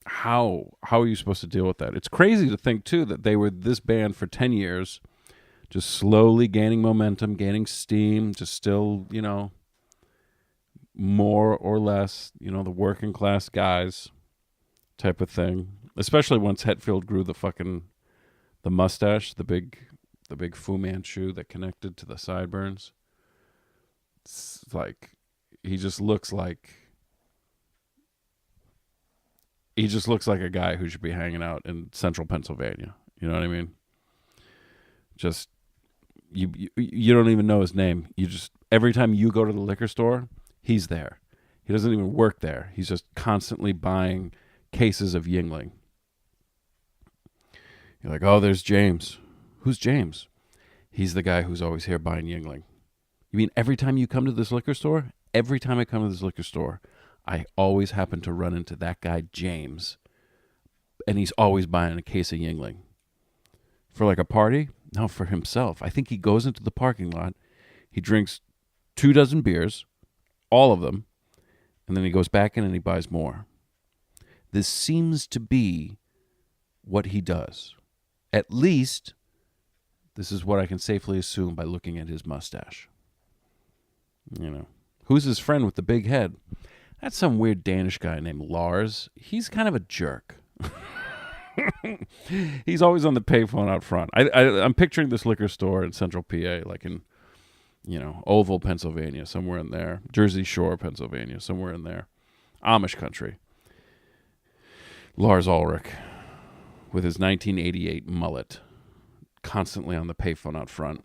how are you supposed to deal with that? It's crazy to think too that they were this band for 10 years, just slowly gaining momentum, gaining steam, just still, more or less, the working class guys type of thing. Especially once Hetfield grew the mustache, the big Fu Manchu that connected to the sideburns. It's like he just looks like a guy who should be hanging out in central Pennsylvania. You know what I mean? Just you don't even know his name. You just every time you go to the liquor store, he's there. He doesn't even work there. He's just constantly buying cases of Yingling. You're like, oh, there's James. Who's James? He's the guy who's always here buying Yingling. You mean every time you come to this liquor store? Every time I come to this liquor store, I always happen to run into that guy, James. And he's always buying a case of Yingling. For like a party? No, for himself. I think he goes into the parking lot. He drinks 24 beers, all of them, and then he goes back in and he buys more. This seems to be what he does. At least, this is what I can safely assume by looking at his mustache. Who's his friend with the big head? That's some weird Danish guy named Lars. He's kind of a jerk. He's always on the payphone out front. I'm picturing this liquor store in central PA, like in, Oval, Pennsylvania, somewhere in there. Jersey Shore, Pennsylvania, somewhere in there. Amish country. Lars Ulrich, with his 1988 mullet, constantly on the payphone out front,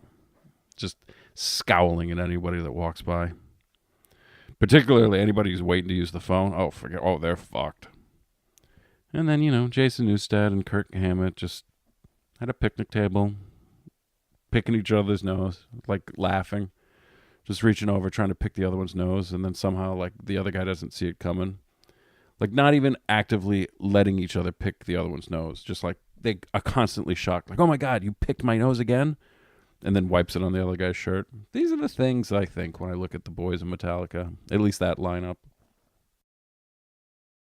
just scowling at anybody that walks by. Particularly anybody who's waiting to use the phone. Oh, forget. Oh, they're fucked. And then, Jason Newsted and Kirk Hammett just at a picnic table, picking each other's nose, like laughing, just reaching over, trying to pick the other one's nose, and then somehow, like, the other guy doesn't see it coming. Like, not even actively letting each other pick the other one's nose. Just like, they are constantly shocked. Like, oh my God, you picked my nose again? And then wipes it on the other guy's shirt. These are the things I think when I look at the boys in Metallica. At least that lineup.